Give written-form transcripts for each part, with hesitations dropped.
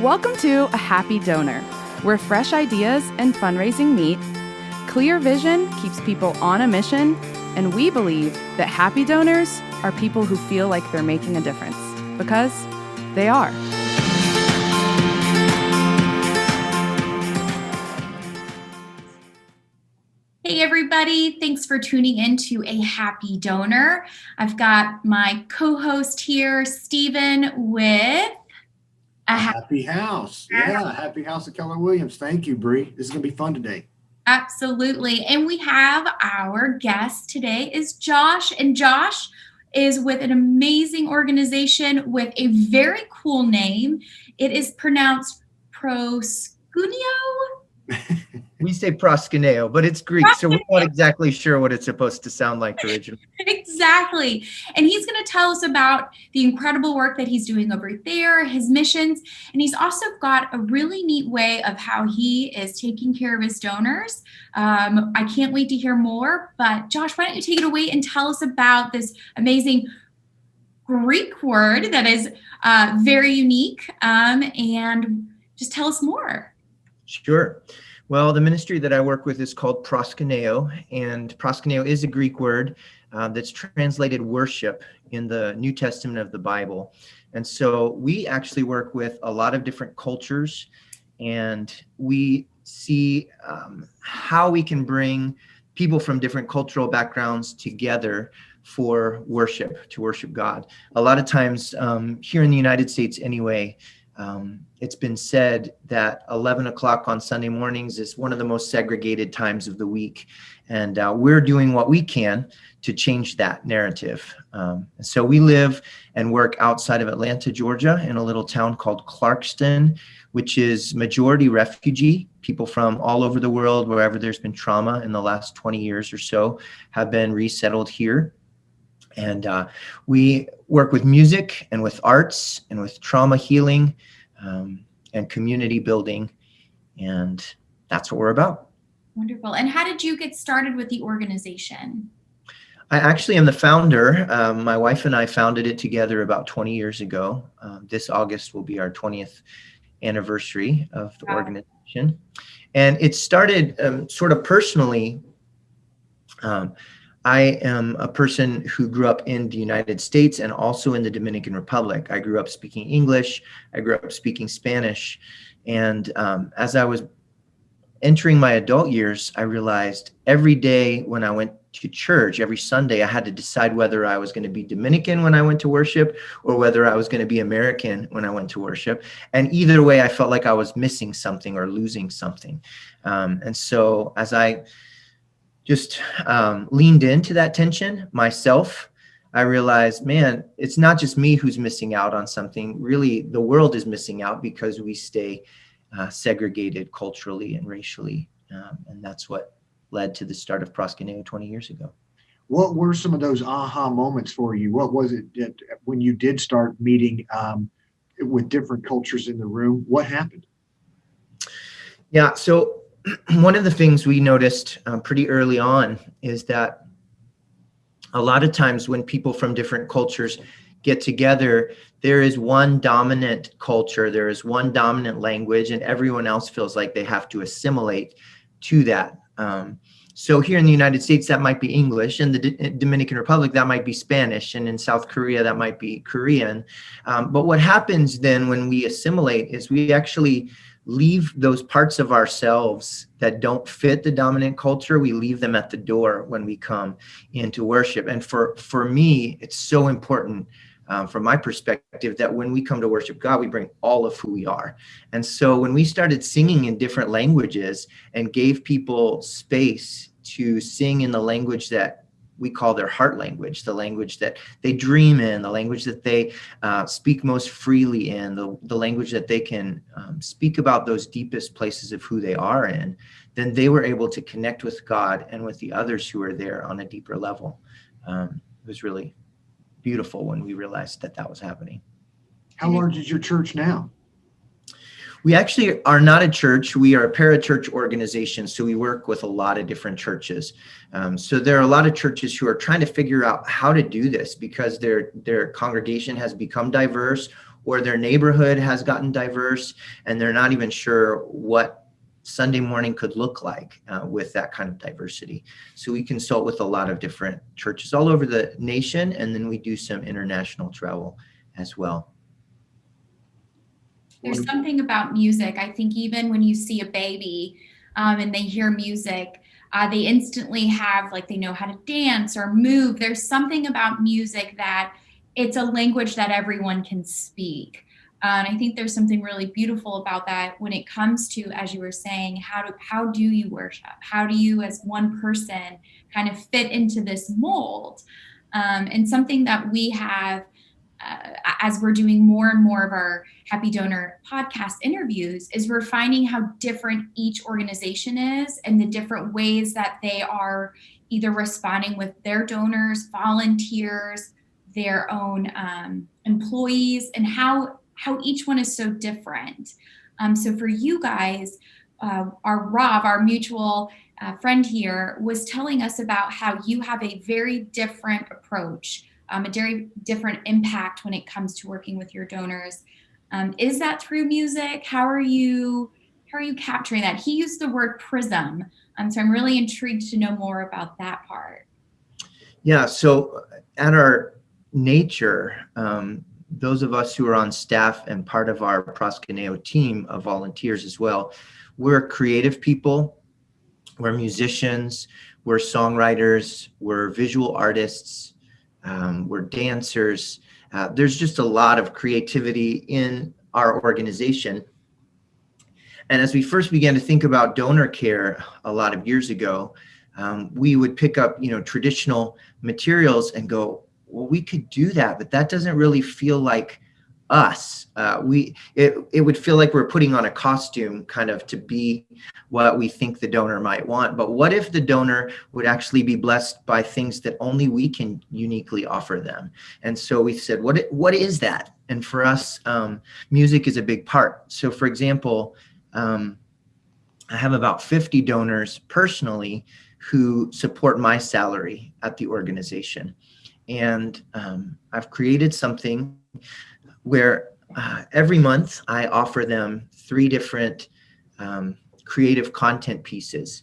Welcome to A Happy Donor, where fresh ideas and fundraising meet. Clear vision keeps people on a mission, and we believe that happy donors are people who feel like they're making a difference, because they are. Hey everybody, thanks for tuning in to A Happy Donor. I've got my co-host here, Stephen, with A Happy House. Yeah, Happy House of Keller Williams. Thank you, Bree. This is going to be fun today. Absolutely. And we have our guest today is Josh, and Josh is with an amazing organization with a very cool name. It is pronounced Proskuneo. We say Proskuneo, but it's Greek, so we're not exactly sure what it's supposed to sound like originally. Exactly. And he's going to tell us about the incredible work that he's doing over there, his missions, and he's also got a really neat way of how he is taking care of his donors. I can't wait to hear more, but Josh, why don't you take it away and tell us about this amazing Greek word that is very unique, and just tell us more. Sure. Well, the ministry that I work with is called Proskuneo, and Proskuneo is a Greek word that's translated worship in the New Testament of the Bible. And so we actually work with a lot of different cultures, and we see how we can bring people from different cultural backgrounds together for worship, to worship God. A lot of times here in the United States anyway, it's been said that 11 o'clock on Sunday mornings is one of the most segregated times of the week. And we're doing what we can to change that narrative. So we live and work outside of Atlanta, Georgia, in a little town called Clarkston, which is majority refugee. People from all over the world, wherever there's been trauma in the last 20 years or so, have been resettled here. And we work with music and with arts and with trauma healing and community building. And that's what we're about. Wonderful. And how did you get started with the organization? I actually am the founder. My wife and I founded it together about 20 years ago. This August will be our 20th anniversary of the organization. And it started sort of personally. I am a person who grew up in the United States and also in the Dominican Republic. I grew up speaking English. I grew up speaking Spanish. And as I was entering my adult years, I realized every day when I went to church, every Sunday, I had to decide whether I was going to be Dominican when I went to worship or whether I was going to be American when I went to worship. And either way, I felt like I was missing something or losing something. And so as I just leaned into that tension myself, I realized, man, it's not just me who's missing out on something. Really, the world is missing out because we stay segregated culturally and racially. And that's what led to the start of Proskuneo 20 years ago. What were some of those aha moments for you? What was it that when you did start meeting with different cultures in the room? What happened? Yeah, so one of the things we noticed pretty early on is that a lot of times when people from different cultures get together, there is one dominant culture, there is one dominant language, and everyone else feels like they have to assimilate to that. So here in the United States, that might be English. In the Dominican Republic, that might be Spanish. And in South Korea, that might be Korean. But what happens then when we assimilate is we actually leave those parts of ourselves that don't fit the dominant culture. We leave them at the door when we come into worship. And for me, it's so important from my perspective that when we come to worship God, we bring all of who we are. And so when we started singing in different languages and gave people space to sing in the language that we call their heart language, the language that they dream in, the language that they speak most freely in, the language that they can speak about those deepest places of who they are in, then they were able to connect with God and with the others who are there on a deeper level. It was really beautiful when we realized that was happening. How large is your church now? We actually are not a church. We are a parachurch organization. So we work with a lot of different churches. So there are a lot of churches who are trying to figure out how to do this because their congregation has become diverse, or their neighborhood has gotten diverse and they're not even sure what Sunday morning could look like with that kind of diversity. So we consult with a lot of different churches all over the nation, and then we do some international travel as well. There's something about music. I think even when you see a baby and they hear music, they instantly have, like, they know how to dance or move. There's something about music that it's a language that everyone can speak. And I think there's something really beautiful about that when it comes to, as you were saying, how do you worship? How do you, as one person, kind of fit into this mold? And something that we have, as we're doing more and more of our Happy Donor podcast interviews, is we're finding how different each organization is and the different ways that they are either responding with their donors, volunteers, their own employees, and how each one is so different. So for you guys, our Rob, our mutual friend here, was telling us about how you have a very different approach, a very different impact when it comes to working with your donors. Is that through music? How are you capturing that? He used the word Prism. So I'm really intrigued to know more about that part. Yeah, so at our nature, those of us who are on staff and part of our Proskuneo team of volunteers as well, we're creative people, we're musicians, we're songwriters, we're visual artists, we're dancers. There's just a lot of creativity in our organization. And as we first began to think about donor care a lot of years ago, we would pick up, traditional materials and go, well, we could do that, but that doesn't really feel like us. It would feel like we're putting on a costume kind of to be what we think the donor might want. But what if the donor would actually be blessed by things that only we can uniquely offer them? And so we said, what is that? And for us, music is a big part. So for example, I have about 50 donors personally who support my salary at the organization. And I've created something where every month I offer them 3 different creative content pieces.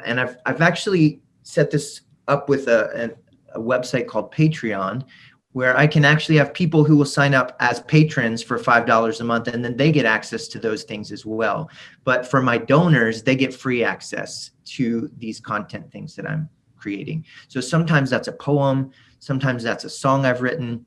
And I've actually set this up with a website called Patreon, where I can actually have people who will sign up as patrons for $5 a month, and then they get access to those things as well. But for my donors, they get free access to these content things that I'm creating. So sometimes that's a poem, sometimes that's a song I've written,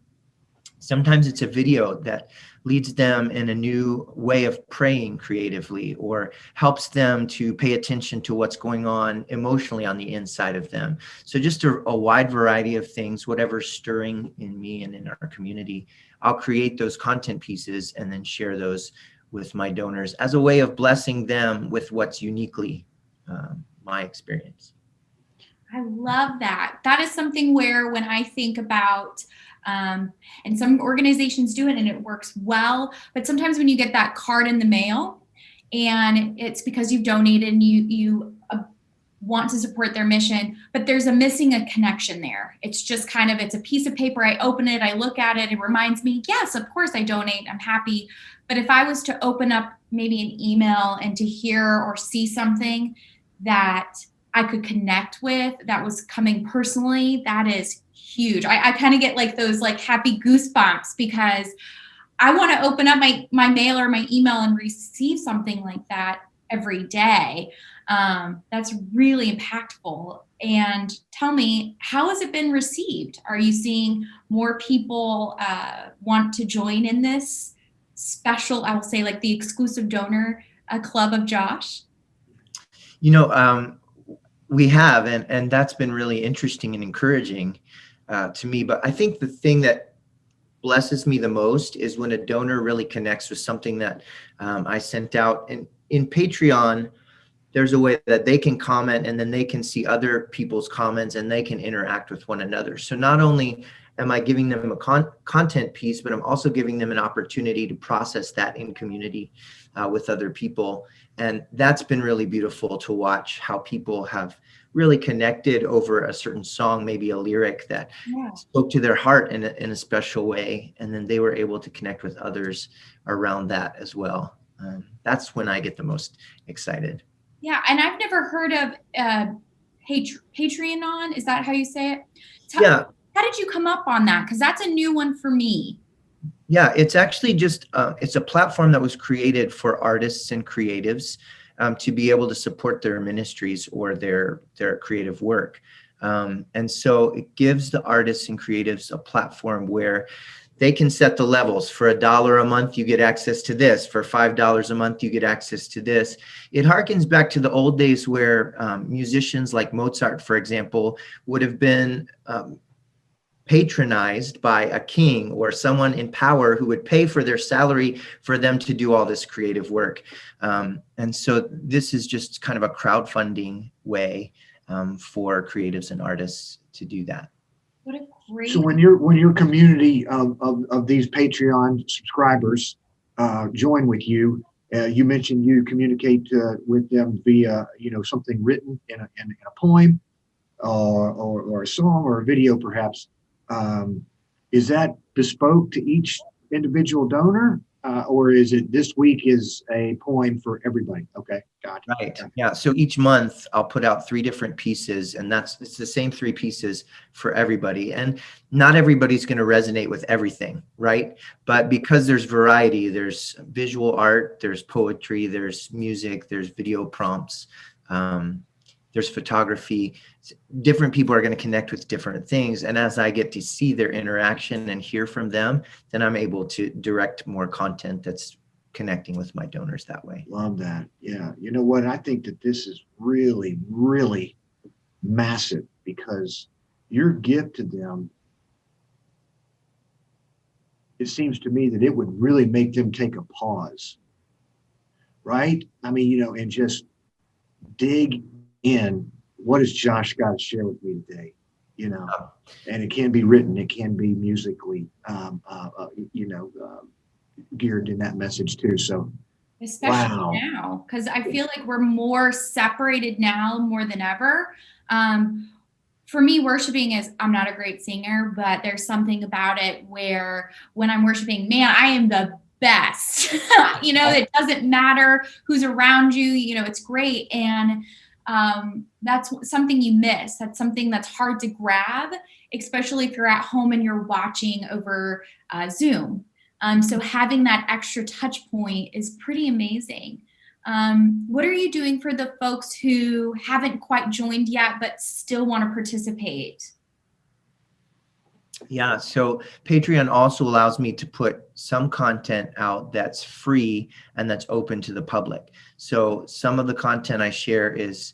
sometimes it's a video that leads them in a new way of praying creatively, or helps them to pay attention to what's going on emotionally on the inside of them. So just a wide variety of things, whatever's stirring in me and in our community. I'll create those content pieces and then share those with my donors as a way of blessing them with what's uniquely my experience. I love that. That is something where, when I think about, and some organizations do it and it works well, but sometimes when you get that card in the mail and it's because you've donated and you want to support their mission, but there's missing a connection there. It's just kind of, it's a piece of paper. I open it, I look at it, it reminds me, yes, of course I donate, I'm happy. But if I was to open up maybe an email and to hear or see something that I could connect with, that was coming personally, that is huge. I kind of get like those like happy goosebumps, because I want to open up my mail or my email and receive something like that every day. That's really impactful. And tell me, how has it been received? Are you seeing more people want to join in this special, I will say, like the exclusive donor club of Josh? We have, and that's been really interesting and encouraging to me. But I think the thing that blesses me the most is when a donor really connects with something that I sent out. And in Patreon, there's a way that they can comment, and then they can see other people's comments and they can interact with one another. So not only am I giving them a content piece, but I'm also giving them an opportunity to process that in community with other people. And that's been really beautiful to watch how people have really connected over a certain song, maybe a lyric that spoke to their heart in a special way. And then they were able to connect with others around that as well. That's when I get the most excited. Yeah, and I've never heard of Patreon. Is that how you say it? Yeah. How did you come up on that? Because that's a new one for me. Yeah, it's actually just, it's a platform that was created for artists and creatives to be able to support their ministries or their creative work. And so it gives the artists and creatives a platform where they can set the levels. For $1 a month, you get access to this. For $5 a month, you get access to this. It harkens back to the old days where musicians like Mozart, for example, would have been patronized by a king or someone in power who would pay for their salary for them to do all this creative work. And so this is just kind of a crowdfunding way for creatives and artists to do that. What a great. So when your community of these Patreon subscribers join with you, you mentioned you communicate with them via something written in a poem or a song or a video perhaps. Is that bespoke to each individual donor, or is it this week is a poem for everybody? Okay, got it. Right. Yeah. So each month I'll put out 3 different pieces, and it's the same 3 pieces for everybody. And not everybody's going to resonate with everything, right? But because there's variety, there's visual art, there's poetry, there's music, there's video prompts, there's photography. Different people are going to connect with different things. And as I get to see their interaction and hear from them, then I'm able to direct more content that's connecting with my donors that way. Love that. Yeah. You know what? I think that this is really, really massive, because your gift to them, it seems to me that it would really make them take a pause, right? I mean, and just dig in. What has Josh got to share with me today? And it can be written, it can be musically, geared in that message too. So, especially now, because I feel like we're more separated now more than ever. For me, worshiping I'm not a great singer, but there's something about it where when I'm worshiping, man, I am the best. It doesn't matter who's around you, it's great. And that's something you miss. That's something that's hard to grab, especially if you're at home and you're watching over Zoom. So having that extra touch point is pretty amazing. What are you doing for the folks who haven't quite joined yet, but still want to participate? Yeah, so Patreon also allows me to put some content out that's free and that's open to the public. So some of the content I share is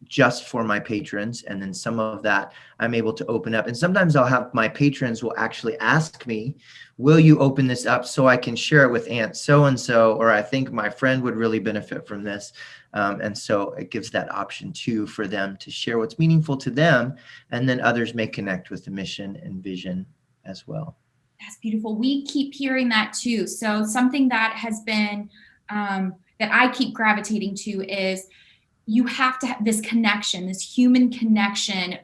just for my patrons, and then some of that I'm able to open up. And sometimes I'll have my patrons will actually ask me, will you open this up so I can share it with Aunt so-and-so, or I think my friend would really benefit from this. And so it gives that option too for them to share what's meaningful to them, and then others may connect with the mission and vision as well. That's beautiful. We keep hearing that too. So something that has been, that I keep gravitating to is you have to have this connection, this human connection,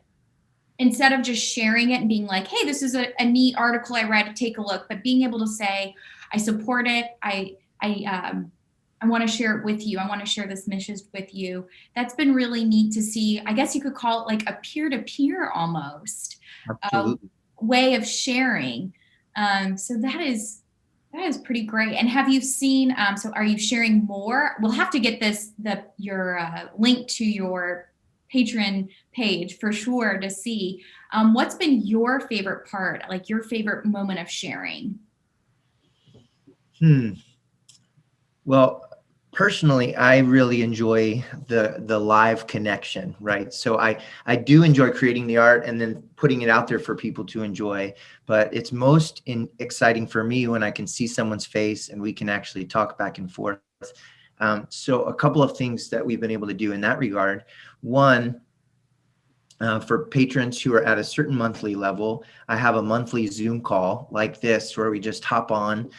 instead of just sharing it and being like, hey, this is a neat article I read, take a look, but being able to say, I support it. I want to share it with you. I want to share this mission with you. That's been really neat to see. I guess you could call it like a peer-to-peer almost way of sharing. So that is pretty great. And have you seen, so are you sharing more? We'll have to get your link to your Patreon page for sure to see. What's been your favorite part, like your favorite moment of sharing? Well, personally, I really enjoy the live connection, right? So I do enjoy creating the art and then putting it out there for people to enjoy, but it's most exciting for me when I can see someone's face and we can actually talk back and forth. So a couple of things that we've been able to do in that regard. One, for patrons who are at a certain monthly level, I have a monthly Zoom call like this where we just hop on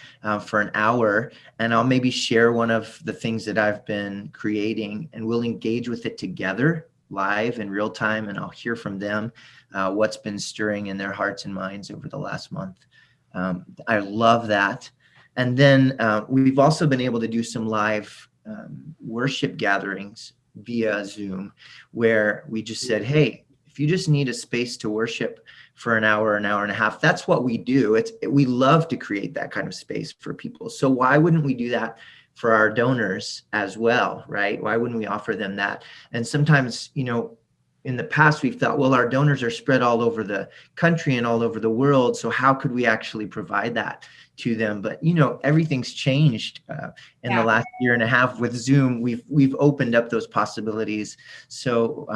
for an hour, and I'll maybe share one of the things that I've been creating, and we'll engage with it together live in real time, and I'll hear from them what's been stirring in their hearts and minds over the last month. I love that. And then we've also been able to do some live worship gatherings via Zoom, where we just said, hey, if you just need a space to worship for an hour and a half, that's what we do. We love to create that kind of space for people. So why wouldn't we do that for our donors as well, right? Why wouldn't we offer them that? And sometimes, in the past, we've thought, well, our donors are spread all over the country and all over the world, so how could we actually provide that to them? But everything's changed in the last year and a half with Zoom. We've opened up those possibilities. So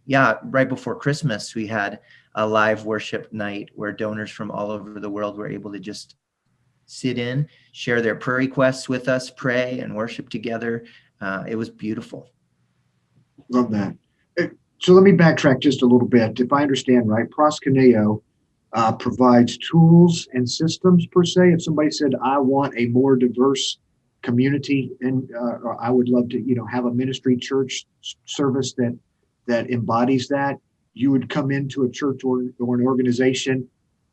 right before Christmas, we had a live worship night where donors from all over the world were able to just sit in, share their prayer requests with us, pray and worship together. It was beautiful. Love that. So let me backtrack just a little bit. If I understand right, Proskuneo provides tools and systems per se. If somebody said, I want a more diverse community, and I would love to, have a ministry church service that embodies that, you would come into a church or an organization,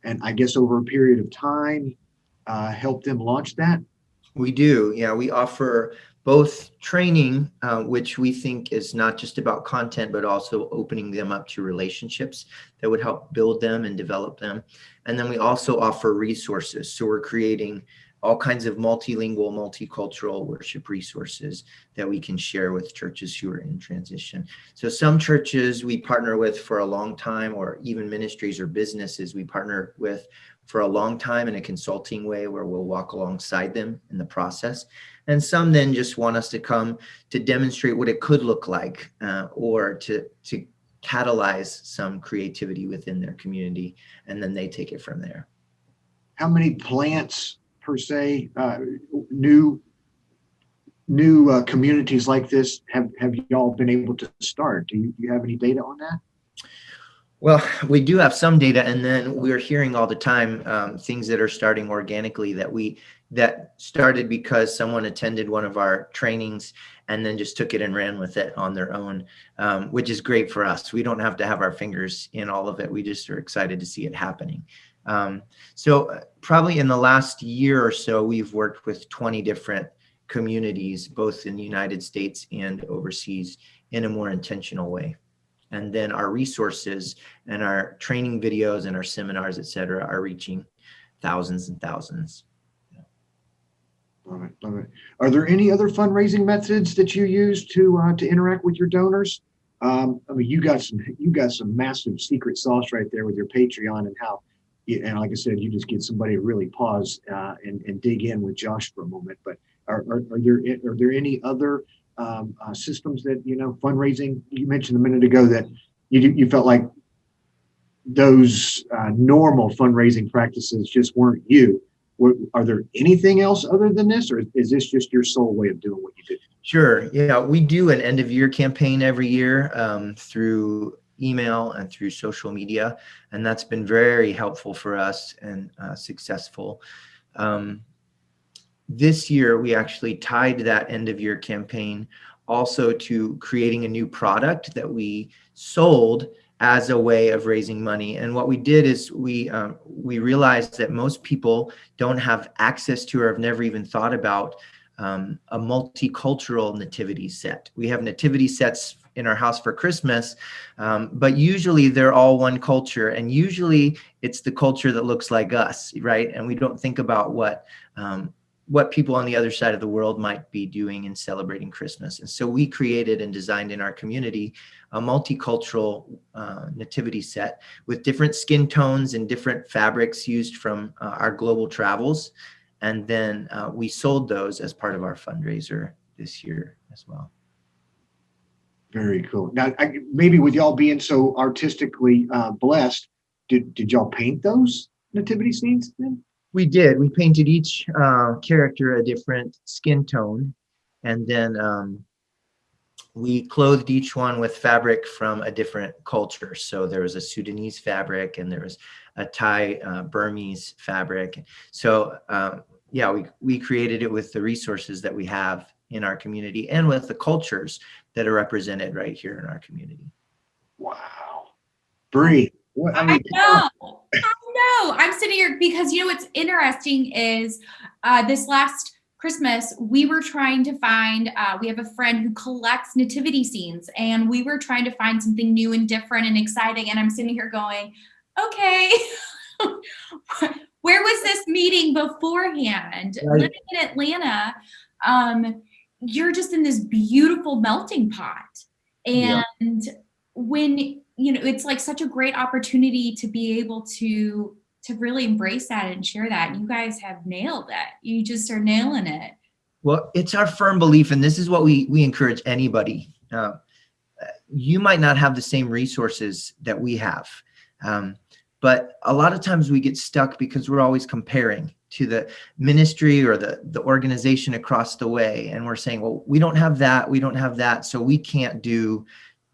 and I guess over a period of time, help them launch that? We do. Yeah, we offer both training, which we think is not just about content, but also opening them up to relationships that would help build them and develop them. And then we also offer resources. So we're creating all kinds of multilingual, multicultural worship resources that we can share with churches who are in transition. So some churches we partner with for a long time, or even ministries or businesses we partner with for a long time in a consulting way, where we'll walk alongside them in the process. And some then just want us to come to demonstrate what it could look like, or to catalyze some creativity within their community, and then they take it from there. How many plants per se, new communities like this have y'all been able to start? Do you have any data on that? Well, we do have some data, and then we're hearing all the time things that are starting organically that started because someone attended one of our trainings and then just took it and ran with it on their own, which is great for us. We don't have to have our fingers in all of it. We just are excited to see it happening. So probably in the last year or so, we've worked with 20 different communities, both in the United States and overseas, in a more intentional way. And then our resources and our training videos and our seminars, et cetera, are reaching thousands and thousands. Love it, love it. Are there any other fundraising methods that you use to interact with your donors? I mean, you got some massive secret sauce right there with your Patreon, and how, and like I said, you just get somebody to really pause and dig in with Josh for a moment. But are there any other systems that, fundraising, you mentioned a minute ago that you felt like those normal fundraising practices just weren't you? Are there anything else other than this, or is this just your sole way of doing what you do? Sure. Yeah, we do an end of year campaign every year through email and through social media, and that's been very helpful for us and successful. This year, we actually tied that end of year campaign also to creating a new product that we sold as a way of raising money. And what we did is we realized that most people don't have access to, or have never even thought about, a multicultural nativity set. We have nativity sets in our house for Christmas, but usually they're all one culture, and usually it's the culture that looks like us, right? And we don't think about what people on the other side of the world might be doing in celebrating Christmas. And so we created and designed in our community a multicultural nativity set with different skin tones and different fabrics used from our global travels. And then we sold those as part of our fundraiser this year as well. Very cool. Now, maybe with y'all being so artistically blessed, did y'all paint those nativity scenes then? We did. We painted each character a different skin tone, and then we clothed each one with fabric from a different culture. So there was a Sudanese fabric, and there was a Thai Burmese fabric. So we created it with the resources that we have in our community and with the cultures that are represented right here in our community. Wow. Bree, what, I I mean, know. I know. I'm sitting here because what's interesting is this last Christmas, we were trying to find, we have a friend who collects nativity scenes, and we were trying to find something new and different and exciting. And I'm sitting here going, okay, where was this meeting beforehand? Right. Living in Atlanta, you're just in this beautiful melting pot. Yeah. And when, it's like such a great opportunity to be able to really embrace that and share that. You guys have nailed it. You just are nailing it. Well, it's our firm belief, and this is what we encourage anybody. You might not have the same resources that we have, but a lot of times we get stuck because we're always comparing to the ministry or the organization across the way, and we're saying, well, we don't have that, so we can't do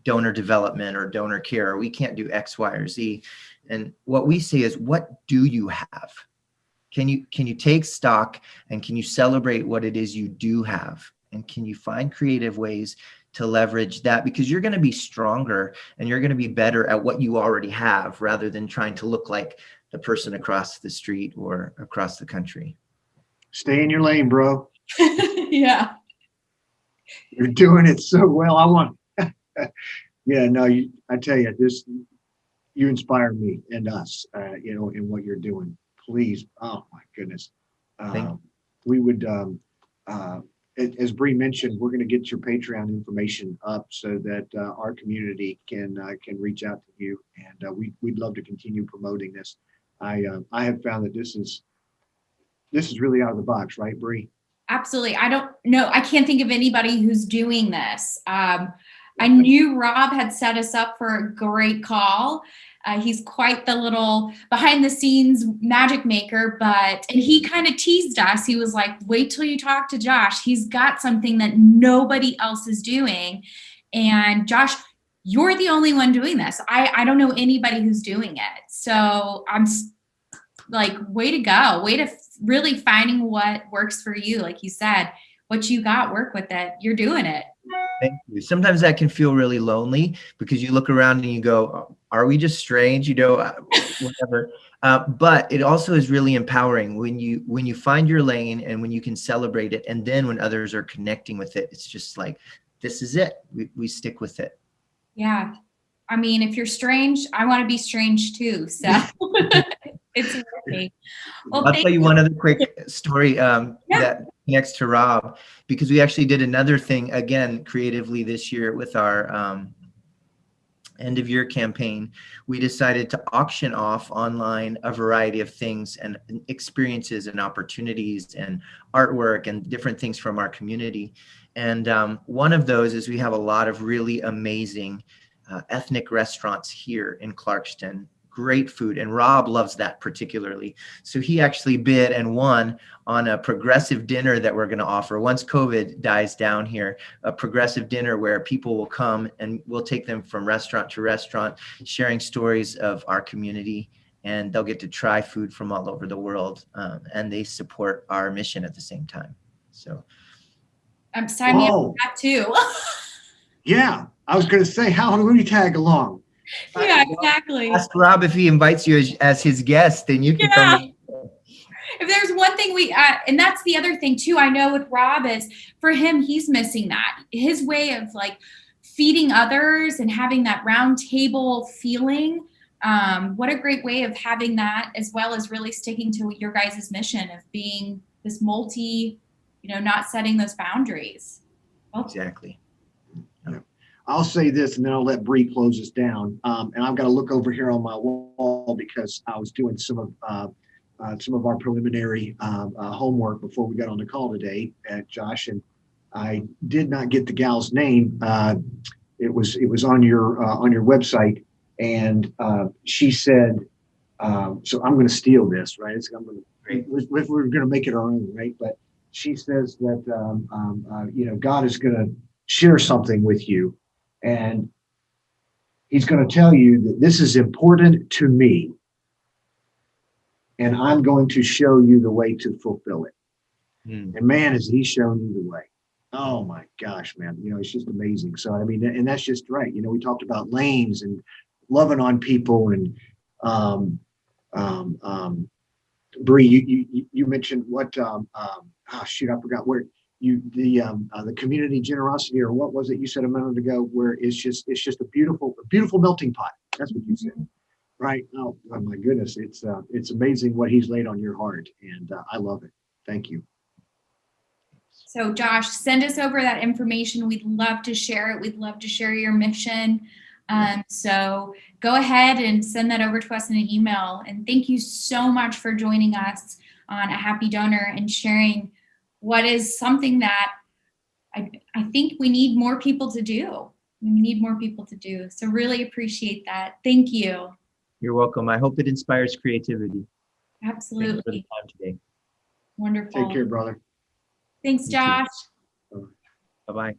donor development or donor care, or we can't do X, Y, or Z. And what we say is, what do you have? Can you take stock, and can you celebrate what it is you do have? And can you find creative ways to leverage that? Because you're going to be stronger and you're going to be better at what you already have, rather than trying to look like the person across the street or across the country. Stay in your lane, bro. Yeah. You're doing it so well. Yeah, no, I tell you, you inspire me and us, in what you're doing. Please, oh my goodness. We would, as Bree mentioned, we're going to get your Patreon information up so that our community can reach out to you, and we'd love to continue promoting this. I have found that this is really out of the box, right, Bree? Absolutely. I don't know. I can't think of anybody who's doing this. I knew Rob had set us up for a great call. He's quite the little behind the scenes magic maker, and he kind of teased us. He was like, wait till you talk to Josh. He's got something that nobody else is doing. And Josh, you're the only one doing this. I don't know anybody who's doing it. So I'm like, way to go. Way to really finding what works for you. Like you said, what you got, work with it. You're doing it. Thank you. Sometimes that can feel really lonely because you look around and you go, are we just strange? Whatever. But it also is really empowering when you find your lane and when you can celebrate it. And then when others are connecting with it, it's just like, this is it. We stick with it. Yeah. I mean, if you're strange, I want to be strange too. So it's working. Well, I'll tell you one other quick story that connects to Rob, because we actually did another thing again creatively this year with our end of year campaign. We decided to auction off online a variety of things and experiences and opportunities and artwork and different things from our community. And one of those is we have a lot of really amazing ethnic restaurants here in Clarkston. Great food, and Rob loves that particularly. So he actually bid and won on a progressive dinner that we're going to offer once COVID dies down here, a progressive dinner where people will come and we'll take them from restaurant to restaurant, sharing stories of our community, and they'll get to try food from all over the world, and they support our mission at the same time. So I'm signing me up for that too. Yeah, I was going to say, how will you tag along? Yeah, exactly. Ask Rob if he invites you as his guest, then you can come. If there's one thing and that's the other thing too, I know with Rob is for him, he's missing that. His way of like feeding others and having that round table feeling. What a great way of having that, as well as really sticking to your guys' mission of being this not setting those boundaries. Exactly. I'll say this, and then I'll let Bree close us down. And I've got to look over here on my wall because I was doing some of our preliminary homework before we got on the call today, Josh. And I did not get the gal's name. It was on your website, and she said, "So I'm going to steal this, right? We're going to make it our own, right?" But she says that God is going to share something with you. And he's going to tell you that this is important to me, and I'm going to show you the way to fulfill it. And man, has he shown you the way. Oh my gosh, man. It's just amazing. So, I mean, and that's just right. We talked about lanes and loving on people and, um, um, um, Bree, you mentioned what, shoot, I forgot where the community generosity, or what was it you said a minute ago, where it's just a beautiful melting pot. That's what you said. Right. Oh my goodness. It's amazing what he's laid on your heart, and I love it. Thank you. So Josh, send us over that information. We'd love to share it. We'd love to share your mission. So go ahead and send that over to us in an email. And thank you so much for joining us on A Happy Donor and sharing what is something that I think we need more people to do. We need more people to do. So really appreciate that. Thank you. You're welcome. I hope it inspires creativity. Absolutely. Thanks for the time today. Wonderful. Take care, brother. Thanks, Josh. Bye-bye.